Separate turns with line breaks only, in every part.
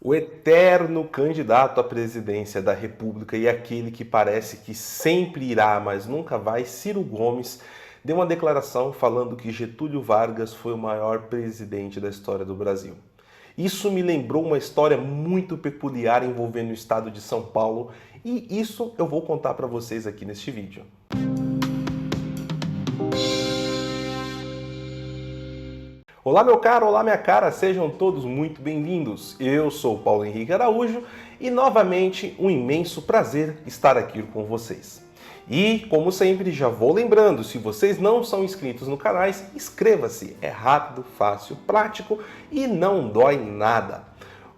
O eterno candidato à presidência da República e aquele que parece que sempre irá, mas nunca vai, Ciro Gomes, deu uma declaração falando que Getúlio Vargas foi o maior presidente da história do Brasil. Isso me lembrou uma história muito peculiar envolvendo o estado de São Paulo e isso eu vou contar para vocês aqui neste vídeo. Olá meu caro, olá minha cara, sejam todos muito bem-vindos. Eu sou o Paulo Henrique Araújo e novamente um imenso prazer estar aqui com vocês. E, como sempre, já vou lembrando, se vocês não são inscritos no canal, inscreva-se. É rápido, fácil, prático e não dói nada.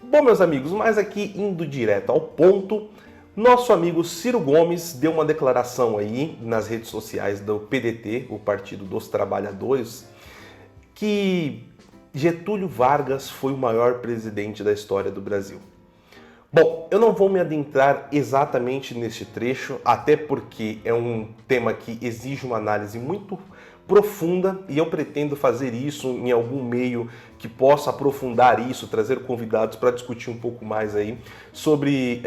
Bom, meus amigos, mas aqui indo direto ao ponto, nosso amigo Ciro Gomes deu uma declaração aí nas redes sociais do PDT, o Partido dos Trabalhadores, que Getúlio Vargas foi o maior presidente da história do Brasil. Bom, eu não vou me adentrar exatamente neste trecho, até porque é um tema que exige uma análise muito profunda e eu pretendo fazer isso em algum meio que possa aprofundar isso, trazer convidados para discutir um pouco mais aí sobre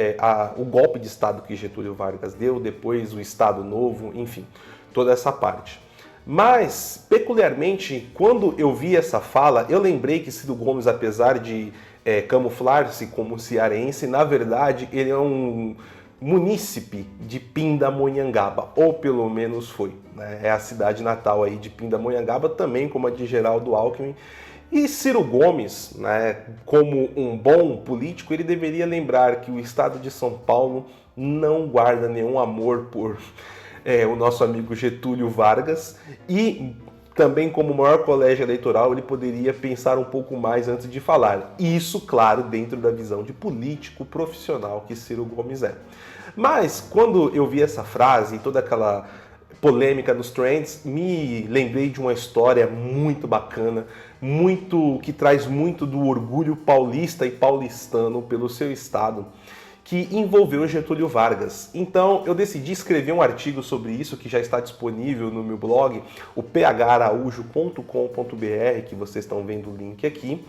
o golpe de Estado que Getúlio Vargas deu, depois o Estado Novo, enfim, toda essa parte. Mas, peculiarmente, quando eu vi essa fala, eu lembrei que Ciro Gomes, apesar de camuflar-se como cearense, na verdade ele é um munícipe de Pindamonhangaba, ou pelo menos foi, né? É a cidade natal aí de Pindamonhangaba, também como a de Geraldo Alckmin. E Ciro Gomes, né, como um bom político, ele deveria lembrar que o estado de São Paulo não guarda nenhum amor por o nosso amigo Getúlio Vargas e também como maior colégio eleitoral ele poderia pensar um pouco mais antes de falar. Isso, claro, dentro da visão de político profissional que Ciro Gomes é. Mas quando eu vi essa frase e toda aquela polêmica nos trends, me lembrei de uma história muito bacana, que traz muito do orgulho paulista e paulistano pelo seu estado, que envolveu Getúlio Vargas. Então eu decidi escrever um artigo sobre isso que já está disponível no meu blog, o pharaújo.com.br, que vocês estão vendo o link aqui,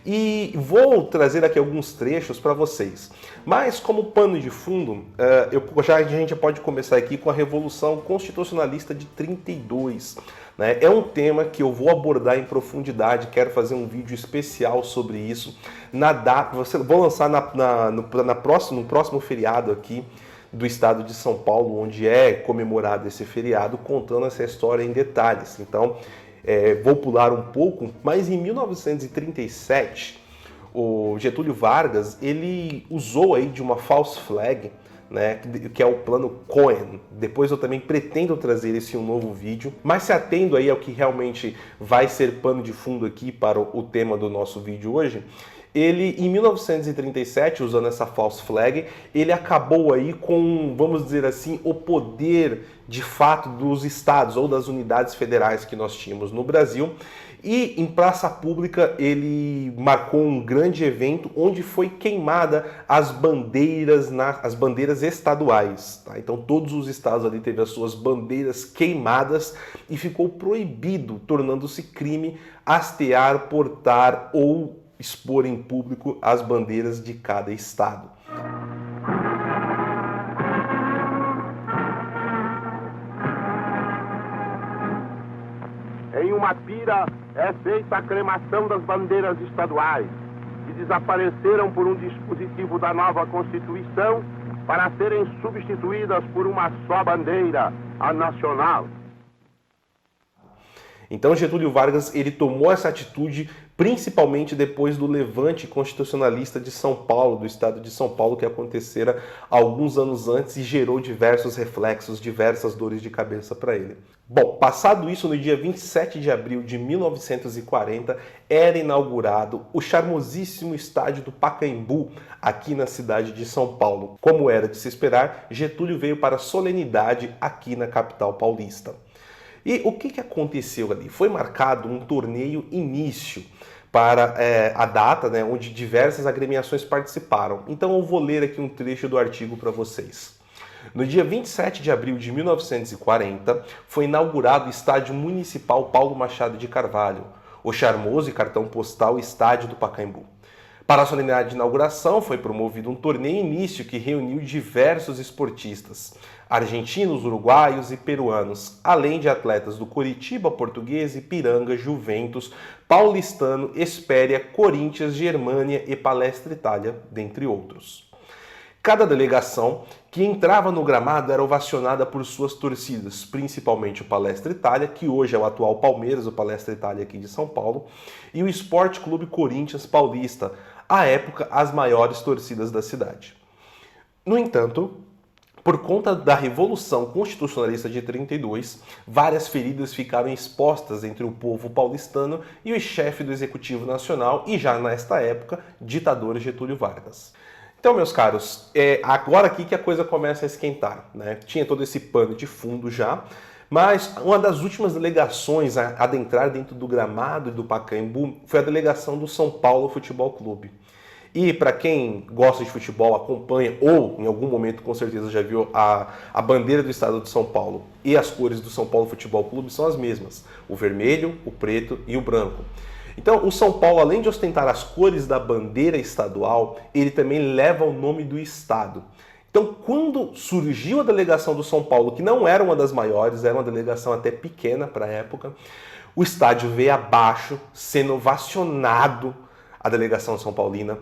e vou trazer aqui alguns trechos para vocês. Mas como pano de fundo, a gente já pode começar aqui com a Revolução Constitucionalista de 32. É um tema que eu vou abordar em profundidade, quero fazer um vídeo especial sobre isso. Vou lançar no próximo feriado aqui do estado de São Paulo, onde é comemorado esse feriado, contando essa história em detalhes. Então, vou pular um pouco, mas em 1937, o Getúlio Vargas, ele usou aí de uma false flag, né, que é o plano Cohen. Depois eu também pretendo trazer esse um novo vídeo, mas se atendo aí ao que realmente vai ser pano de fundo aqui para o tema do nosso vídeo hoje, ele, em 1937, usando essa false flag, ele acabou aí com, vamos dizer assim, o poder de fato dos estados ou das unidades federais que nós tínhamos no Brasil. E em praça pública ele marcou um grande evento onde foi queimada as bandeiras estaduais. Tá? Então todos os estados ali teve as suas bandeiras queimadas e ficou proibido, tornando-se crime, hastear, portar ou expor em público as bandeiras de cada estado.
Em uma pira é feita a cremação das bandeiras estaduais, que desapareceram por um dispositivo da nova Constituição para serem substituídas por uma só bandeira, a nacional.
Então Getúlio Vargas ele tomou essa atitude principalmente depois do levante constitucionalista de São Paulo, do estado de São Paulo, que acontecera alguns anos antes e gerou diversos reflexos, diversas dores de cabeça para ele. Bom, passado isso, no dia 27 de abril de 1940, era inaugurado o charmosíssimo estádio do Pacaembu, aqui na cidade de São Paulo. Como era de se esperar, Getúlio veio para a solenidade aqui na capital paulista. E o que aconteceu ali? Foi marcado um torneio início para a data, né, onde diversas agremiações participaram. Então eu vou ler aqui um trecho do artigo para vocês. No dia 27 de abril de 1940, foi inaugurado o Estádio Municipal Paulo Machado de Carvalho, o charmoso e cartão postal Estádio do Pacaembu. Para a solenidade de inauguração, foi promovido um torneio início que reuniu diversos esportistas, argentinos, uruguaios e peruanos, além de atletas do Coritiba, Portuguesa, Ipiranga, Juventus, Paulistano, Espéria, Corinthians, Germânia e Palestra Itália, dentre outros. Cada delegação que entrava no gramado era ovacionada por suas torcidas, principalmente o Palestra Itália, que hoje é o atual Palmeiras, o Palestra Itália aqui de São Paulo, e o Esporte Clube Corinthians Paulista, à época as maiores torcidas da cidade. No entanto, por conta da Revolução Constitucionalista de 32, várias feridas ficaram expostas entre o povo paulistano e o chefe do Executivo Nacional e já nesta época, ditador Getúlio Vargas. Então, meus caros, agora aqui que a coisa começa a esquentar, né? Tinha todo esse pano de fundo já, mas uma das últimas delegações a adentrar dentro do gramado e do Pacaembu foi a delegação do São Paulo Futebol Clube. E para quem gosta de futebol, acompanha, ou em algum momento com certeza já viu a bandeira do estado de São Paulo e as cores do São Paulo Futebol Clube são as mesmas, o vermelho, o preto e o branco. Então, o São Paulo, além de ostentar as cores da bandeira estadual, ele também leva o nome do estado. Então, quando surgiu a delegação do São Paulo, que não era uma das maiores, era uma delegação até pequena para a época, o estádio veio abaixo, sendo ovacionado a delegação São Paulina.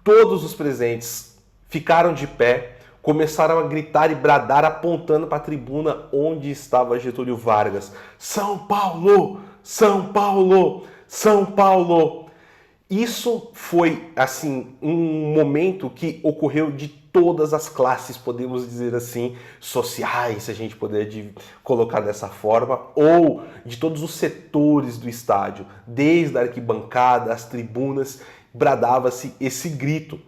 Todos os presentes ficaram de pé, começaram a gritar e bradar, apontando para a tribuna onde estava Getúlio Vargas. São Paulo! São Paulo! São Paulo! Isso foi, assim, um momento que ocorreu de todas as classes, podemos dizer assim, sociais, se a gente puder colocar dessa forma, ou de todos os setores do estádio, desde a arquibancada, as tribunas, bradava-se esse grito.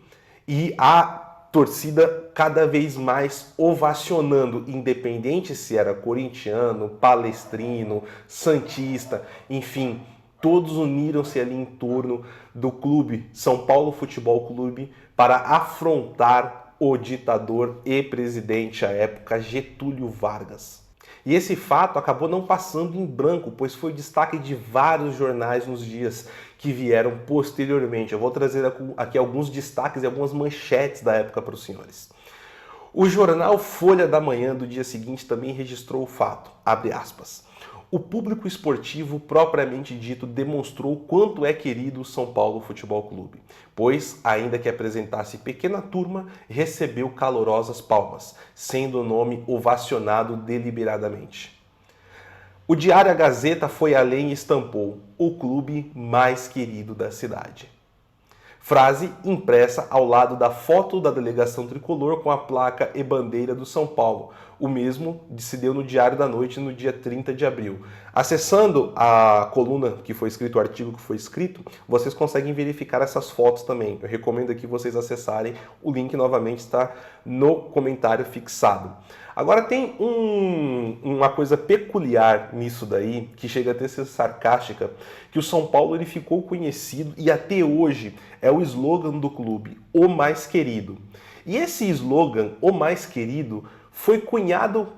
E a torcida cada vez mais ovacionando, independente se era corintiano, palestrino, santista, enfim, todos uniram-se ali em torno do clube São Paulo Futebol Clube para afrontar o ditador e presidente à época Getúlio Vargas. E esse fato acabou não passando em branco, pois foi destaque de vários jornais nos dias que vieram posteriormente. Eu vou trazer aqui alguns destaques e algumas manchetes da época para os senhores. O jornal Folha da Manhã do dia seguinte também registrou o fato, abre aspas. O público esportivo propriamente dito demonstrou quanto é querido o São Paulo Futebol Clube, pois, ainda que apresentasse pequena turma, recebeu calorosas palmas, sendo o nome ovacionado deliberadamente. O Diário A Gazeta foi além e estampou o clube mais querido da cidade. Frase impressa ao lado da foto da delegação tricolor com a placa e bandeira do São Paulo. O mesmo se deu no Diário da Noite no dia 30 de abril. Acessando a coluna que foi escrito, o artigo que foi escrito, vocês conseguem verificar essas fotos também. Eu recomendo aqui vocês acessarem, o link novamente está no comentário fixado. Agora tem uma coisa peculiar nisso daí, que chega até a ser sarcástica, que o São Paulo ele ficou conhecido e até hoje é o slogan do clube, o mais querido. E esse slogan, o mais querido, foi cunhado,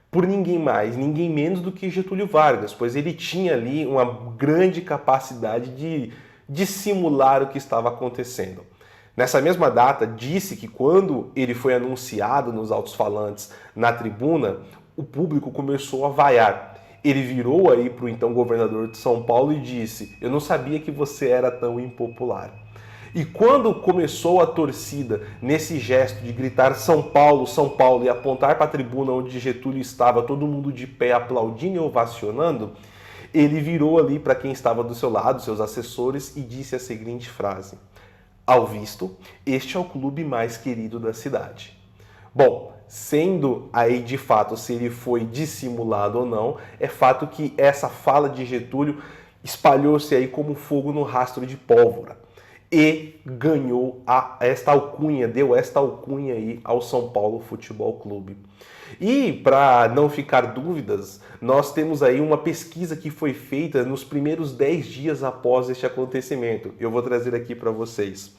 por ninguém mais, ninguém menos do que Getúlio Vargas, pois ele tinha ali uma grande capacidade de dissimular o que estava acontecendo. Nessa mesma data, disse que quando ele foi anunciado nos altos-falantes na tribuna, o público começou a vaiar. Ele virou aí para o então governador de São Paulo e disse: "Eu não sabia que você era tão impopular". E quando começou a torcida, nesse gesto de gritar São Paulo, São Paulo, e apontar para a tribuna onde Getúlio estava, todo mundo de pé aplaudindo e ovacionando, ele virou ali para quem estava do seu lado, seus assessores, e disse a seguinte frase: "Ao visto, este é o clube mais querido da cidade". Bom, sendo aí de fato se ele foi dissimulado ou não, é fato que essa fala de Getúlio espalhou-se aí como fogo no rastro de pólvora e ganhou esta alcunha, deu esta alcunha aí ao São Paulo Futebol Clube. E para não ficar dúvidas, nós temos aí uma pesquisa que foi feita nos primeiros 10 dias após este acontecimento. Eu vou trazer aqui para vocês.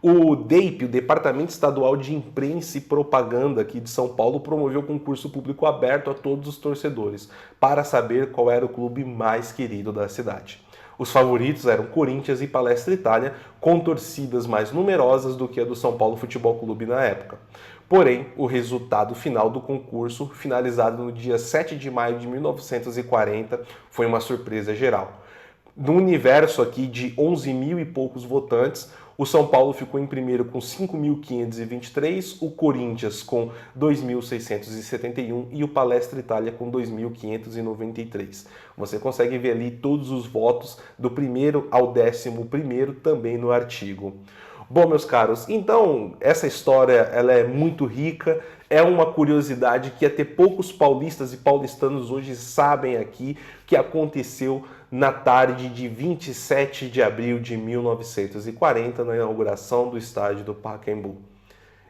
O DEIP, o Departamento Estadual de Imprensa e Propaganda aqui de São Paulo, promoveu concurso público aberto a todos os torcedores para saber qual era o clube mais querido da cidade. Os favoritos eram Corinthians e Palestra Itália, com torcidas mais numerosas do que a do São Paulo Futebol Clube na época. Porém, o resultado final do concurso, finalizado no dia 7 de maio de 1940, foi uma surpresa geral. No universo aqui de 11 mil e poucos votantes, o São Paulo ficou em primeiro com 5.523, o Corinthians com 2.671 e o Palestra Itália com 2.593. Você consegue ver ali todos os votos do primeiro ao 11º também no artigo. Bom, meus caros, então essa história ela é muito rica, é uma curiosidade que até poucos paulistas e paulistanos hoje sabem aqui que aconteceu na tarde de 27 de abril de 1940, na inauguração do estádio do Pacaembu.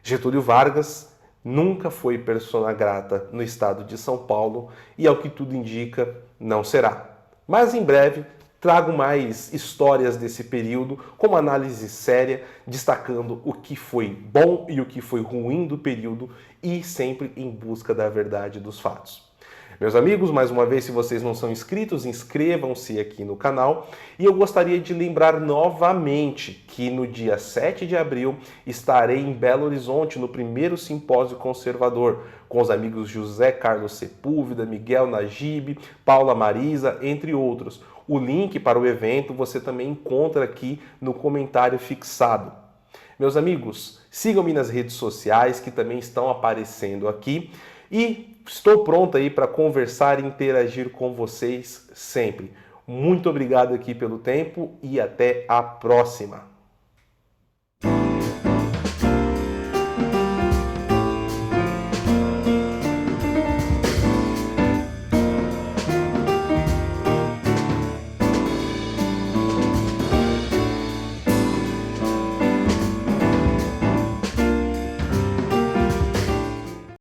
Getúlio Vargas nunca foi persona grata no estado de São Paulo e, ao que tudo indica, não será. Mas em breve trago mais histórias desse período com uma análise séria, destacando o que foi bom e o que foi ruim do período e sempre em busca da verdade dos fatos. Meus amigos, mais uma vez, se vocês não são inscritos, inscrevam-se aqui no canal. E eu gostaria de lembrar novamente que no dia 7 de abril estarei em Belo Horizonte, no primeiro simpósio conservador, com os amigos José Carlos Sepúlveda, Miguel Najib, Paula Marisa, entre outros. O link para o evento você também encontra aqui no comentário fixado. Meus amigos, sigam-me nas redes sociais que também estão aparecendo aqui e estou pronto aí para conversar e interagir com vocês sempre. Muito obrigado aqui pelo tempo e até a próxima!